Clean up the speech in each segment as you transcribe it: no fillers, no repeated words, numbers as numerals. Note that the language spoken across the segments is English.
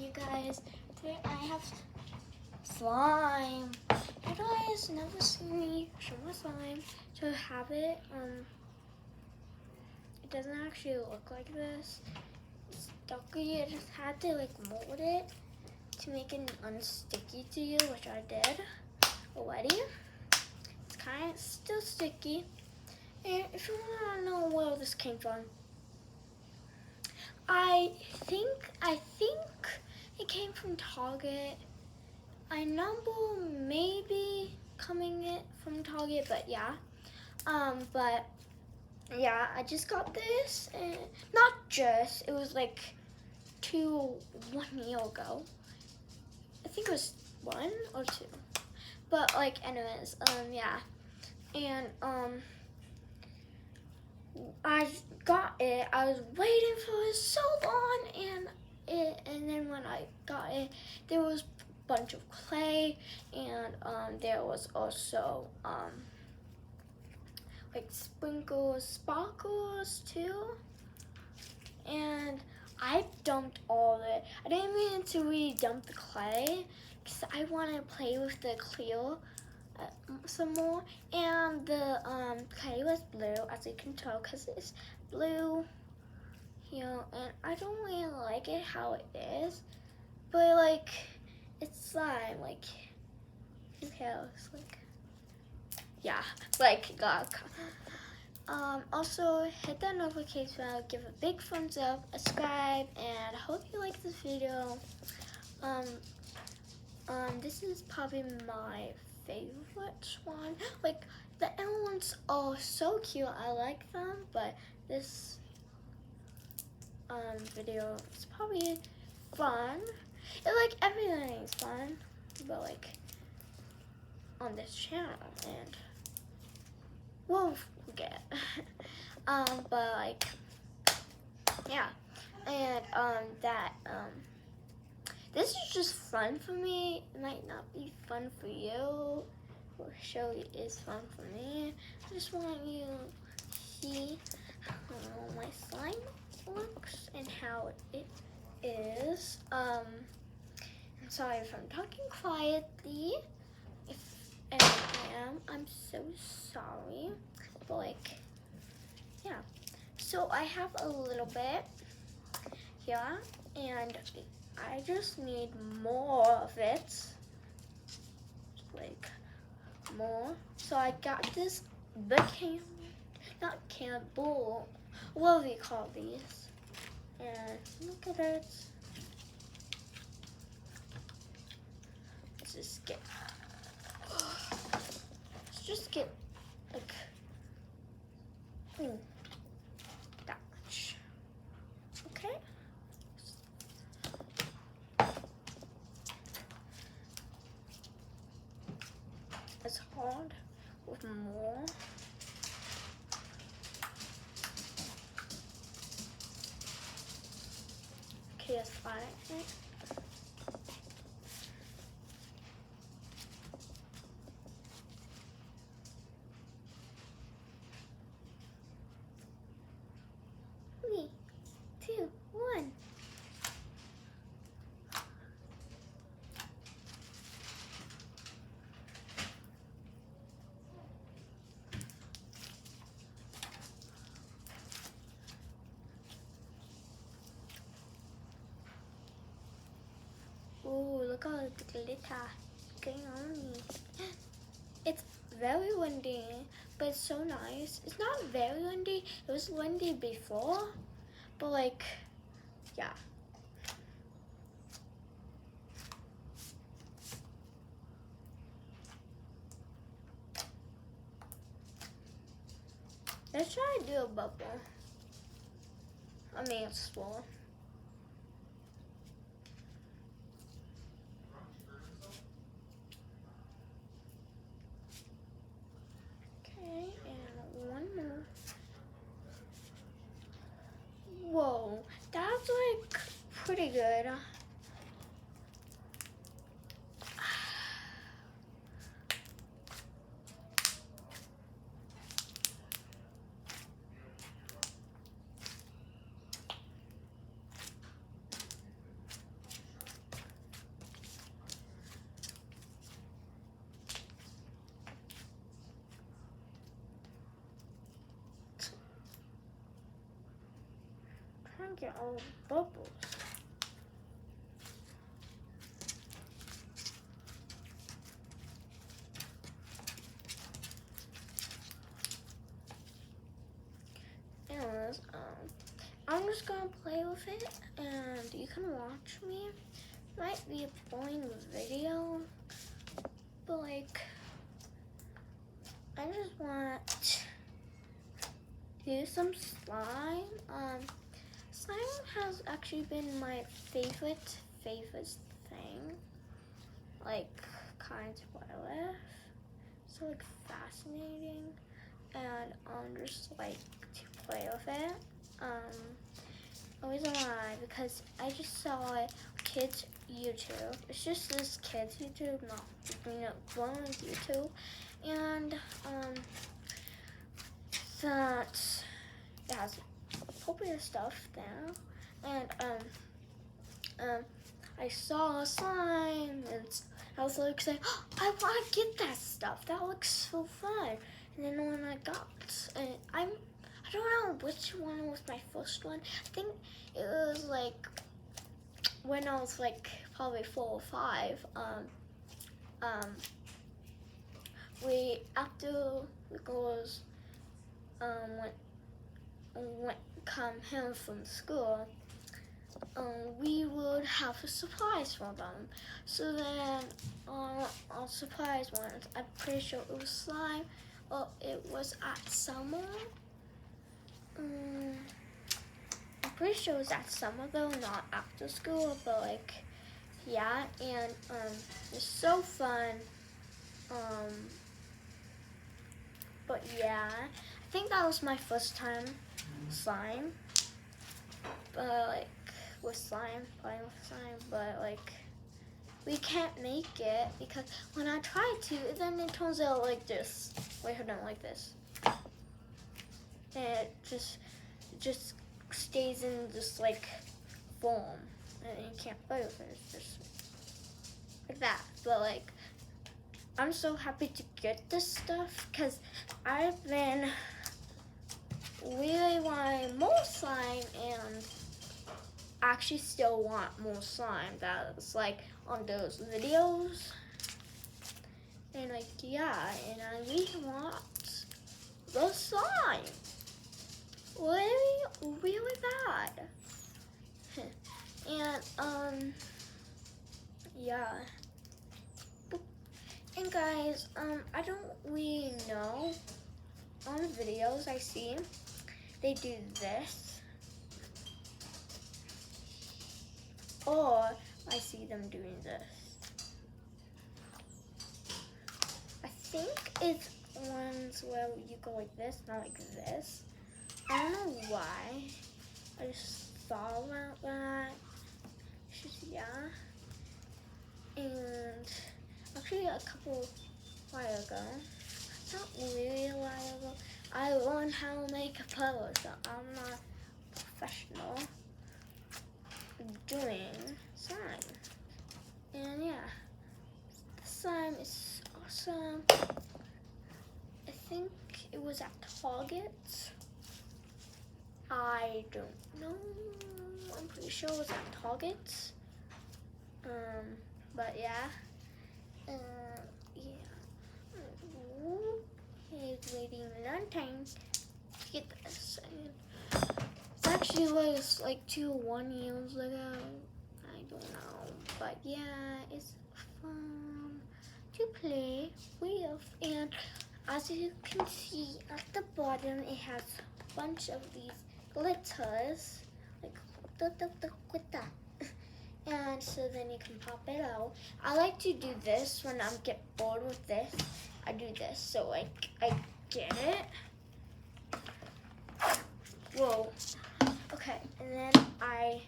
you guys. Today I have slime. You guys never seen me show my slime. To have it, it doesn't actually look like this. It's stucky. I just had to mold it to make it unsticky to you, which I did already. It's kind of still sticky. And if you want to know where this came from, I think it came from Target. I number maybe coming it from Target, but yeah. But yeah, I just got this, and not just. It was like 1 year ago. I think it was 1 or 2. But anyways, yeah, and I got it. I was waiting for it so long, and then when I got it, there was a bunch of clay, and there was also sparkles too. And I dumped all of it. I didn't mean to really dump the clay because I want to play with the clear some more. And the clay was blue, as you can tell, because it's blue here. And I don't really like it how it is, but it's slime. Who cares? Yeah, God. Also hit that notification bell, give a big thumbs up, subscribe, and I hope you like this video. This is probably my favorite one. The other ones are so cute, I like them, but this video is probably fun. Everything is fun, but on this channel, and we'll get but yeah, and this is just fun for me. It might not be fun for you. We'll show you it's fun for me. I just want you to see how my slime looks and how it is. I'm sorry if I'm talking quietly. And I am. I'm so sorry. But yeah. So I have a little bit here, and I just need more of it. More. So I got this bull. What do we call these? And look at it. Let's just get that much. Okay. It's hard with more. Okay, that's fine. Ooh, look at all the glitter going on me. It's very windy, but it's so nice. It's not very windy. It was windy before, but yeah. Let's try to do a bubble. I mean, a swirl. Okay, and one more. Whoa, that's pretty good. trying to get all the bubbles. Anyways, I'm just gonna play with it, and you can watch me. Might be a boring video, but like, I just want to do some slime. Slime has actually been my favorite thing, like kind of play with. So like fascinating, and just like to play with it. Always why, because I just saw it kids YouTube. It's just this kids YouTube, not grown-up YouTube, and that it has appropriate stuff there, and I saw a slime, and I was like saying, oh, I want to get that stuff. That looks so fun. And then when I got, I don't know which one was my first one. I think it was like when I was like probably 4 or 5. After the girls went come home from school, we would have a surprise for them. So then our surprise ones, I'm pretty sure it was slime, or it was at summer. I'm pretty sure it was at summer though, not after school, but like, yeah, and it's so fun. But yeah, I think that was my first time slime. But like playing with slime, but like we can't make it because when I try to, then it turns out like this. Wait, hold on, like this. And it just stays in this like form, and you can't play with it. It's just like that. But like, I'm so happy to get this stuff because I've been really wanting more slime, and actually still want more slime that's like on those videos. And like, yeah, and I really want the slime. Really bad. And yeah. And guys, I don't really know. On the videos I see, they do this, or I see them doing this. I think it's ones where you go like this, not like this. I don't know why. I just thought about that. It's just, yeah. And actually a couple while ago, not really a while ago, I learned how to make a pillow, so I'm not professional doing slime. And yeah, the slime is awesome. I think it was at Target. I don't know. I'm pretty sure it was at Target. But yeah. He's waiting a long time to get this. It actually was like 2 or 1 years ago. I don't know. But yeah, it's fun to play with. And as you can see at the bottom, it has a bunch of these glitters. Like, glitter. And so then you can pop it out. I like to do this when I get bored with this. I do this, so like I get it. Whoa. Okay, and then I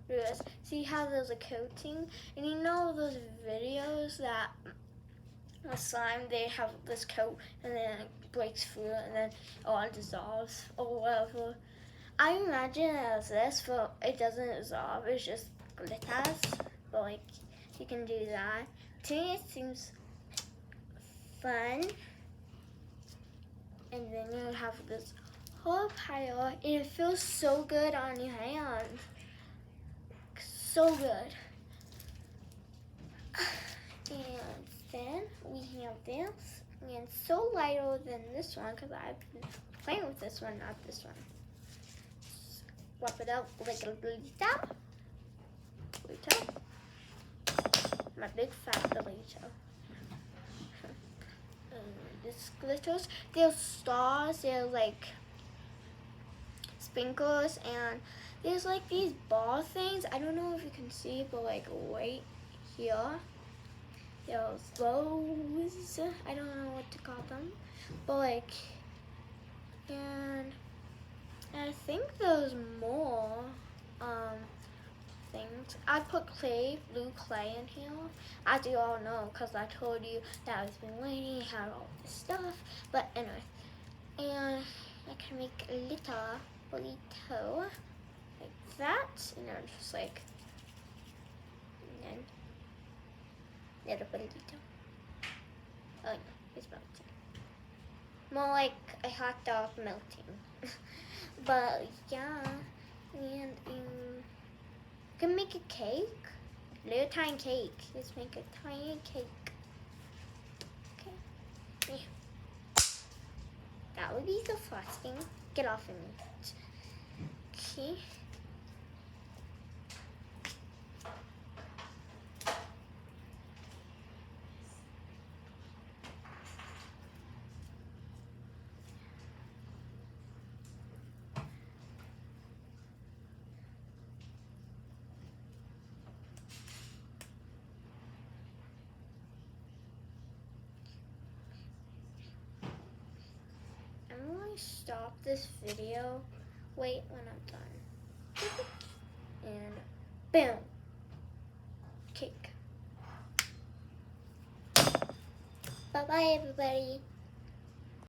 do this. See how there's a coating? And you know those videos that with slime, they have this coat and then it breaks through and then it dissolves or whatever. I imagine it as this, but it doesn't dissolve. It's just glitters, but like you can do that. To me, it seems fun. And then you have this whole pile, and it feels so good on your hands. So good. And then we have this, and it's so lighter than this one because I've been playing with this one, not this one. Swap it out like a burrito. My big fat burrito. This glitters. There's stars. There's like sprinkles, and there's like these ball things. I don't know if you can see, but like right here, there's those. I don't know what to call them, but like, and I think there's more things. I put blue clay in here, as you all know, because I told you that I've been waiting, had all this stuff. But anyway, and I can make a little burrito like that, and then just like, and then little burrito. Oh no, it's melting. More like a hot dog melting. But yeah, and you can make a cake, a little tiny cake. Let's make a tiny cake. Okay, yeah. That would be the frosting. Get off of me. Okay. I'm going to stop this video. Wait when I'm done. And boom. Cake. Bye-bye, everybody.